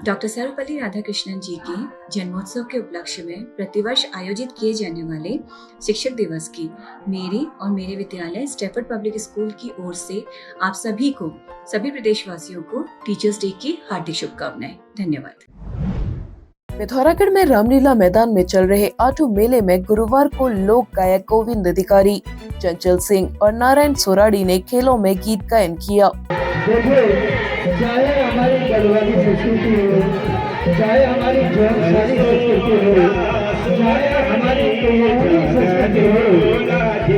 Doctor Sarvepalli Radhakrishnan जी के जन्मोत्सव के उपलक्ष्य में प्रतिवर्ष आयोजित किए जाने वाले शिक्षक दिवस की मेरी और मेरे विद्यालय स्टैफर्ड पब्लिक स्कूल की ओर से आप सभी प्रदेशवासियों को टीचर्स डे की हार्दिक शुभकामनाएं। धन्यवाद। पिथौरागढ़ में रामलीला मैदान में चल रहे आठू मेले में गुरुवार को लोक गायक गोविंद अधिकारी, चंचल सिंह और नारायण सोराड़ी ने खेलों में गीत गायन किया। चाहे हमारी गढ़वाली संस्कृति हो, चाहे हमारी जोरसारी संस्कृति हो, चाहे हमारी संस्कृति हो,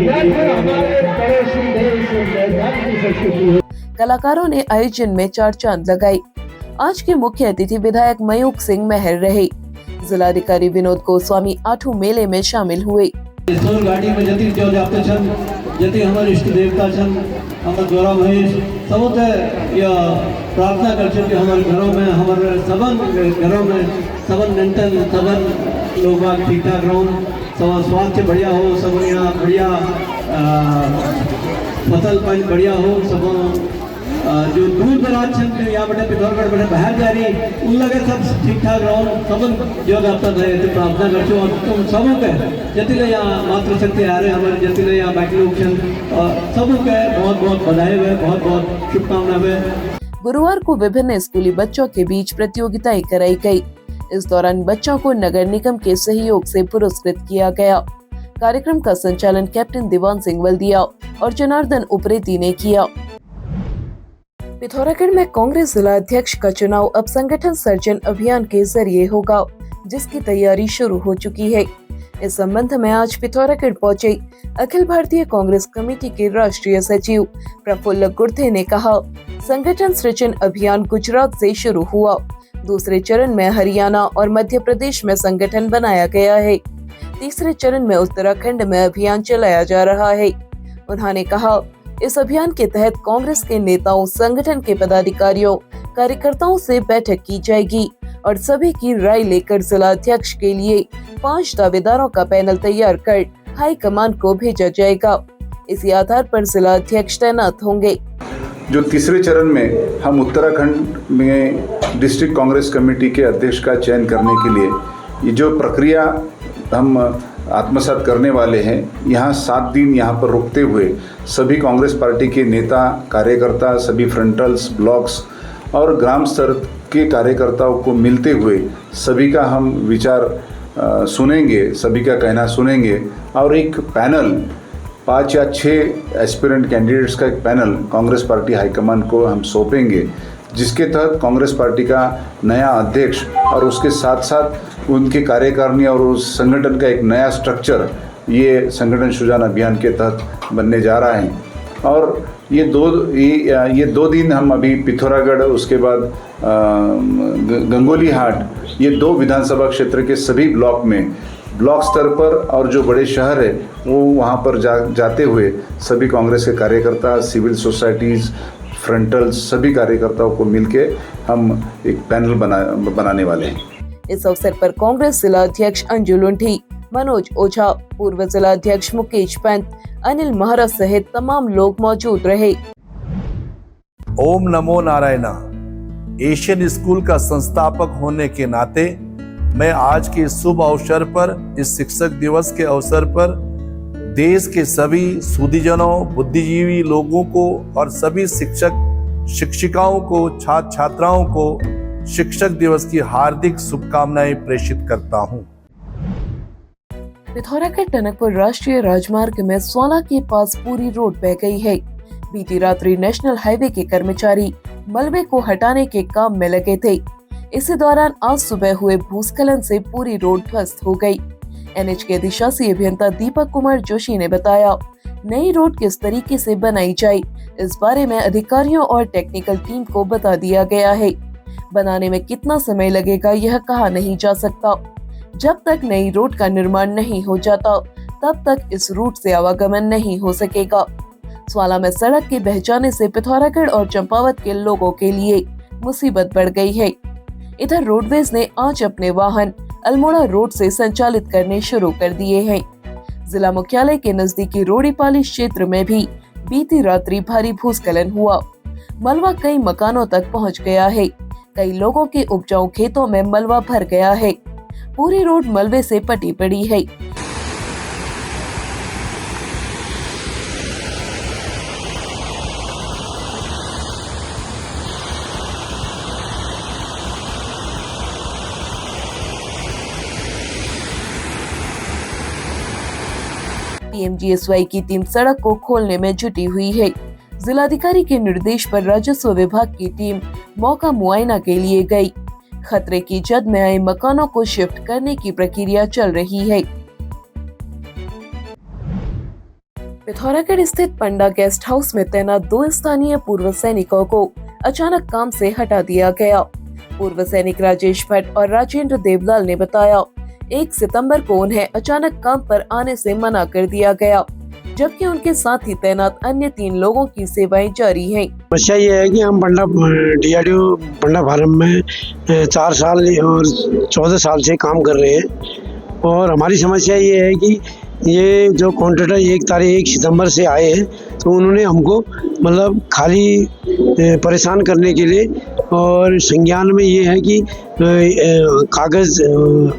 या फिर हमारे पड़ोसी देश की संस्कृति हो। कलाकारों ने आयोजन में चार चांद लगाई। आज के मुख्य अतिथि विधायक मयूख सिंह महर रहे। जिलाधिकारी विनोद गोस्वामी आठू मेले में शामिल हुए। गाड़ी में जति जो जाते छन, जति हमारे इष्ट देवता छन, हमारे द्वारा महेश सबूत या प्रार्थना कर कि हमारे घरों में सबन मेंटल सबन लोग ठीक ठाक रहो, सब स्वास्थ्य बढ़िया हो, सब यहाँ बढ़िया फसल पानी बढ़िया हो, सब जो दूर दराज छन यहाँ बटे पिथौरागढ़ बटे बाहर जा रही उन लगे सब ठीक ठाक रहो, सबन जो आपता थे तो प्रार्थना करछो और तुम सबों के जतिले यहाँ मातृशक्ति आ रहे हमारे जतिले यहाँ बाकी लोग छन सबों के बहुत बहुत बधाई हुए, बहुत बहुत शुभकामनाएं हुए। गुरुवार को विभिन्न स्कूली बच्चों के बीच प्रतियोगिताएं कराई गई। इस दौरान बच्चों को नगर निगम के सहयोग से पुरस्कृत किया गया। कार्यक्रम का संचालन कैप्टन दीवान सिंह वल्दिया और जनार्दन उप्रेती ने किया। पिथौरागढ़ में कांग्रेस जिला अध्यक्ष का चुनाव अब संगठन सर्जन अभियान के जरिए होगा, जिसकी तैयारी शुरू हो चुकी है। इस संबंध में आज पिथौरागढ़ पहुंचे अखिल भारतीय कांग्रेस कमेटी के राष्ट्रीय सचिव प्रफुल्ल गुर्थे ने कहा, संगठन सृजन अभियान गुजरात से शुरू हुआ। दूसरे चरण में हरियाणा और मध्य प्रदेश में संगठन बनाया गया है। तीसरे चरण में उत्तराखंड में अभियान चलाया जा रहा है। उन्होंने कहा, इस अभियान के तहत कांग्रेस के नेताओं, संगठन के पदाधिकारियों, कार्यकर्ताओं से बैठक की जाएगी और सभी की राय लेकर जिला अध्यक्ष के लिए 5 दावेदारों का पैनल तैयार कर हाई कमान को भेजा जाएगा। इसी आधार पर जिला अध्यक्ष तैनात होंगे। जो तीसरे चरण में हम उत्तराखंड में डिस्ट्रिक्ट कांग्रेस कमेटी के अध्यक्ष का चयन करने के लिए ये जो प्रक्रिया हम आत्मसात करने वाले हैं, यहाँ 7 दिन यहाँ पर रुकते हुए सभी कांग्रेस पार्टी के नेता, कार्यकर्ता, सभी फ्रंटल्स, ब्लॉक्स और ग्राम स्तर के कार्यकर्ताओं को मिलते हुए सभी का हम विचार सुनेंगे, सभी का कहना सुनेंगे और एक पैनल 5 या 6 एस्पिरेंट कैंडिडेट्स का एक पैनल कांग्रेस पार्टी हाईकमान को हम सौंपेंगे, जिसके तहत कांग्रेस पार्टी का नया अध्यक्ष और उसके साथ साथ उनके कार्यकारिणी और उस संगठन का एक नया स्ट्रक्चर ये संगठन सृजन अभियान के तहत बनने जा रहा है। और ये दो दिन हम अभी पिथौरागढ़, उसके बाद गंगोली हाट, ये 2 विधानसभा क्षेत्र के सभी ब्लॉक में ब्लॉक स्तर पर और जो बड़े शहर है वो वहाँ पर जाते हुए सभी कांग्रेस के कार्यकर्ता, सिविल सोसाइटीज़, फ्रंटल्स, सभी कार्यकर्ताओं को मिलके हम एक पैनल बनाने वाले हैं। इस अवसर पर कांग्रेस जिला अध्यक्ष अंजू लुंठी, मनोज ओझा, पूर्व जिला अध्यक्ष मुकेश पंत, अनिल महाराज सहित तमाम लोग मौजूद रहे। ओम नमो नारायणा। एशियन स्कूल का संस्थापक होने के नाते मैं आज के शुभ अवसर पर, इस शिक्षक दिवस के अवसर पर देश के सभी सुधीजनों, बुद्धिजीवी लोगों को और सभी शिक्षक शिक्षिकाओं को, छात्र छात्राओं को शिक्षक दिवस की हार्दिक शुभकामनाएं प्रेषित करता हूं। पिथौरागढ़ टनकपुर राष्ट्रीय राजमार्ग में स्वाला के पास पूरी रोड बह गई है। बीती रात्रि नेशनल हाईवे के कर्मचारी मलबे को हटाने के काम में लगे थे। इसी दौरान आज सुबह हुए भूस्खलन से पूरी रोड ध्वस्त हो गई। एनएच के अधिशासी अभियंता दीपक कुमार जोशी ने बताया, नई रोड किस तरीके से बनाई जाए, इस बारे में अधिकारियों और टेक्निकल टीम को बता दिया गया है। बनाने में कितना समय लगेगा यह कहा नहीं जा सकता। जब तक नई रोड का निर्माण नहीं हो जाता तब तक इस रूट से आवागमन नहीं हो सकेगा। स्वाला में सड़क के बह जाने से पिथौरागढ़ और चंपावत के लोगों के लिए मुसीबत बढ़ गई है। इधर रोडवेज ने आज अपने वाहन अल्मोड़ा रोड से संचालित करने शुरू कर दिए हैं। जिला मुख्यालय के नजदीकी रोडीपाली क्षेत्र में भी बीती रात्रि भारी भूस्खलन हुआ। मलबा कई मकानों तक पहुंच गया है। कई लोगों के उपजाऊ खेतों में मलबा भर गया है। पूरी रोड मलबे से पटी पड़ी है। पीएमजीएसवाई की टीम सड़क को खोलने में जुटी हुई है। जिलाधिकारी के निर्देश पर राजस्व विभाग की टीम मौका मुआयना के लिए गई। खतरे की जद में आए मकानों को शिफ्ट करने की प्रक्रिया चल रही है। पिथौरागढ़ स्थित पंडा गेस्ट हाउस में तैनात 2 स्थानीय पूर्व सैनिकों को अचानक काम से हटा दिया गया। पूर्व सैनिक राजेश भट्ट और राजेंद्र देवलाल ने बताया, 1 सितंबर को उन्हें अचानक काम पर आने से मना कर दिया गया, जबकि उनके साथ ही तैनात अन्य 3 लोगों की सेवाएं जारी हैं। समस्या ये है कि हम DRDO पंडा फार्म में 4 साल और 14 साल से काम कर रहे हैं और हमारी समस्या ये है कि ये जो कॉन्ट्रैक्टर 1 सितंबर से आए हैं तो उन्होंने हमको मतलब खाली परेशान करने के लिए, और संज्ञान में ये है कि कागज़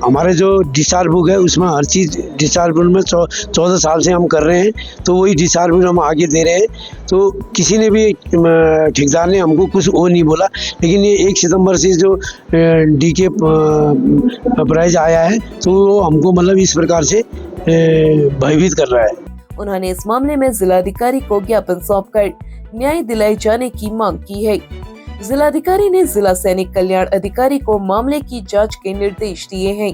हमारे जो डिस्चार्ज बुक है उसमें हर चीज़ डिस्चार्ज बुक में 14 साल से हम कर रहे हैं, तो वही डिस्चार्ज बुक हम आगे दे रहे हैं। तो किसी ने भी ठेकेदार ने हमको कुछ वो नहीं बोला, लेकिन ये 1 सितंबर से जो DK प्राइज आया है तो वो हमको मतलब इस प्रकार से भयभीत कर रहा है। उन्होंने इस मामले में जिलाधिकारी को ज्ञापन सौंपकर न्याय दिलाए जाने की मांग की है। जिलाधिकारी ने जिला सैनिक कल्याण अधिकारी को मामले की जांच के निर्देश दिए हैं।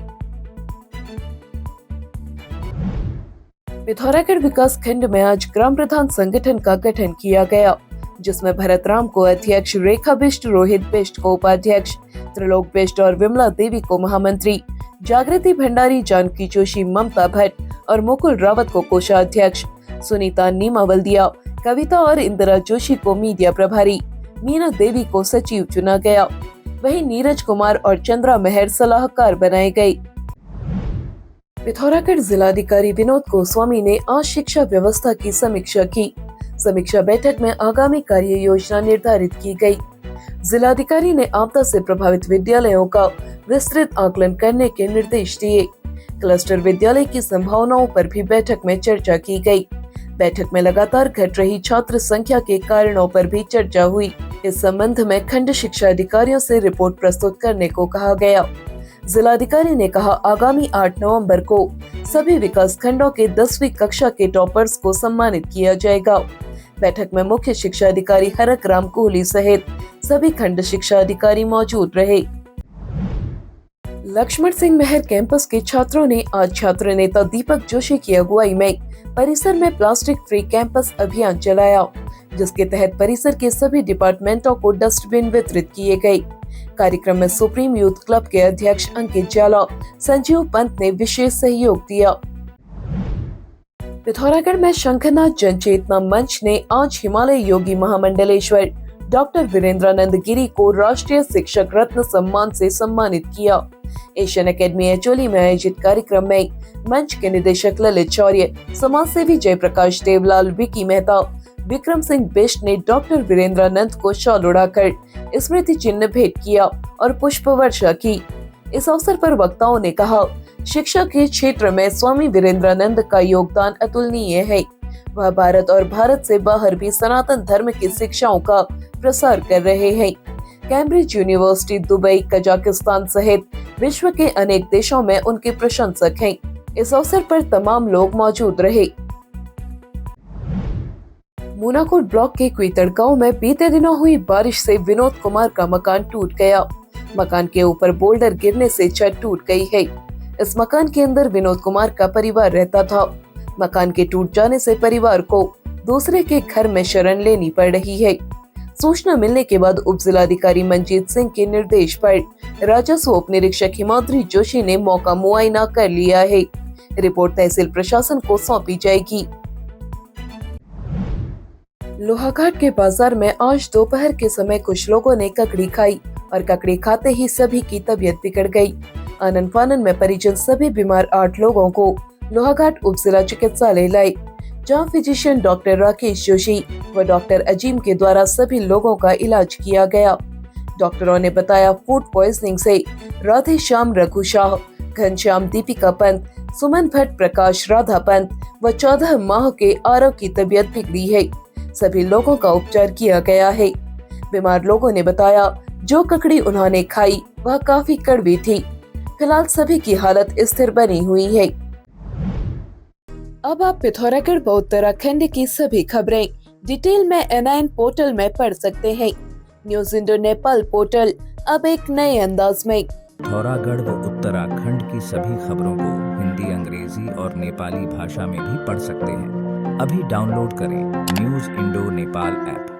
पिथौरागढ़ विकास खंड में आज ग्राम प्रधान संगठन का गठन किया गया, जिसमें भरत राम को अध्यक्ष, रेखा बिष्ट, रोहित बिष्ट को उपाध्यक्ष, त्रिलोक बिष्ट और विमला देवी को महामंत्री, जागृति भंडारी, जानकी जोशी, ममता भट्ट और मुकुल रावत को कोषाध्यक्ष, सुनीता नीमावल्दिया, कविता और इंदिरा जोशी को मीडिया प्रभारी, मीना देवी को सचिव चुना गया। वहीं नीरज कुमार और चंद्रा मेहर सलाहकार बनाए गए। पिथौरागढ़ जिलाधिकारी विनोद गोस्वामी ने आज शिक्षा व्यवस्था की समीक्षा की। समीक्षा बैठक में आगामी कार्य योजना निर्धारित की गई। जिलाधिकारी ने आपदा से प्रभावित विद्यालयों का विस्तृत आकलन करने के निर्देश दिए। क्लस्टर विद्यालय की संभावनाओं पर भी बैठक में चर्चा की गई। बैठक में लगातार घट रही छात्र संख्या के कारणों पर भी चर्चा हुई। इस संबंध में खंड शिक्षा अधिकारियों से रिपोर्ट प्रस्तुत करने को कहा गया। जिलाधिकारी ने कहा, आगामी 8 नवंबर को सभी विकास खंडों के 10वीं कक्षा के टॉपर्स को सम्मानित किया जाएगा। बैठक में मुख्य शिक्षा अधिकारी हरक राम कोहली सहित सभी खंड शिक्षा अधिकारी मौजूद रहे। लक्ष्मण सिंह महर कैंपस के छात्रों ने आज छात्र नेता दीपक जोशी की अगुवाई में परिसर में प्लास्टिक फ्री कैंपस अभियान चलाया, जिसके तहत परिसर के सभी डिपार्टमेंटों को डस्टबिन वितरित किए गए। कार्यक्रम में सुप्रीम यूथ क्लब के अध्यक्ष अंकित जाला, संजीव पंत ने विशेष सहयोग दिया। पिथौरागढ़ में शंखनाथ जनचेतना मंच ने आज हिमालय योगी महामंडलेश्वर डॉक्टर वीरेंद्रानंद गिरी को राष्ट्रीय शिक्षक रत्न सम्मान से सम्मानित किया। एशियन एकेडमी एचोली में आयोजित कार्यक्रम में मंच के निदेशक ललित शौर्य, समाजसेवी जयप्रकाश देवलाल, विकी मेहता, विक्रम सिंह बिष्ट ने डॉक्टर वीरेंद्रानंद को शॉल उड़ाकर स्मृति चिन्ह भेंट किया और पुष्प वर्षा की। इस अवसर पर वक्ताओं ने कहा, शिक्षा के क्षेत्र में स्वामी वीरेंद्रानंद का योगदान अतुलनीय है। वह भारत और भारत से बाहर भी सनातन धर्म की शिक्षाओं का प्रसार कर रहे हैं। कैम्ब्रिज यूनिवर्सिटी, दुबई, कजाकिस्तान सहित विश्व के अनेक देशों में उनके प्रशंसक हैं। इस अवसर पर तमाम लोग मौजूद रहे। मूनाकोट ब्लॉक के कुईतड़ गांव में बीते दिनों हुई बारिश से विनोद कुमार का मकान टूट गया। मकान के ऊपर बोल्डर गिरने से छत टूट गई है। इस मकान के अंदर विनोद कुमार का परिवार रहता था। मकान के टूट जाने से परिवार को दूसरे के घर में शरण लेनी पड़ रही है। सूचना मिलने के बाद उप जिलाधिकारी मंजीत सिंह के निर्देश पर राजस्व उप निरीक्षक हिमाद्री जोशी ने मौका मुआयना कर लिया है। रिपोर्ट तहसील प्रशासन को सौंपी जाएगी। लोहाघाट के बाजार में आज दोपहर के समय कुछ लोगों ने ककड़ी खाई और ककड़ी खाते ही सभी की तबीयत बिगड़ गई। आनन फानन में परिजन सभी बीमार 8 लोगों को लोहाघाट उप जिला चिकित्सालय लाए, जहां फिजिशियन डॉक्टर राकेश जोशी व डॉक्टर अजीम के द्वारा सभी लोगों का इलाज किया गया। डॉक्टरों ने बताया फूड पॉइजनिंग से राधे श्याम रघु शाह, घनश्याम दीपिका पंत, सुमन भट्ट, प्रकाश राधा पंत व 14 माह के आरव की तबीयत बिगड़ी है। सभी लोगों का उपचार किया गया है। बीमार लोगों ने बताया जो ककड़ी उन्होंने खाई वह काफी कड़वी थी। फिलहाल सभी की हालत स्थिर बनी हुई है। अब आप पिथौरागढ़ व उत्तराखंड की सभी खबरें डिटेल में N9 पोर्टल में पढ़ सकते हैं। न्यूज इंडो नेपाल पोर्टल अब एक नए अंदाज में। पिथौरागढ़ व उत्तराखंड की सभी खबरों को हिंदी, अंग्रेजी और नेपाली भाषा में भी पढ़ सकते हैं। अभी डाउनलोड करें न्यूज इंडो नेपाल ऐप।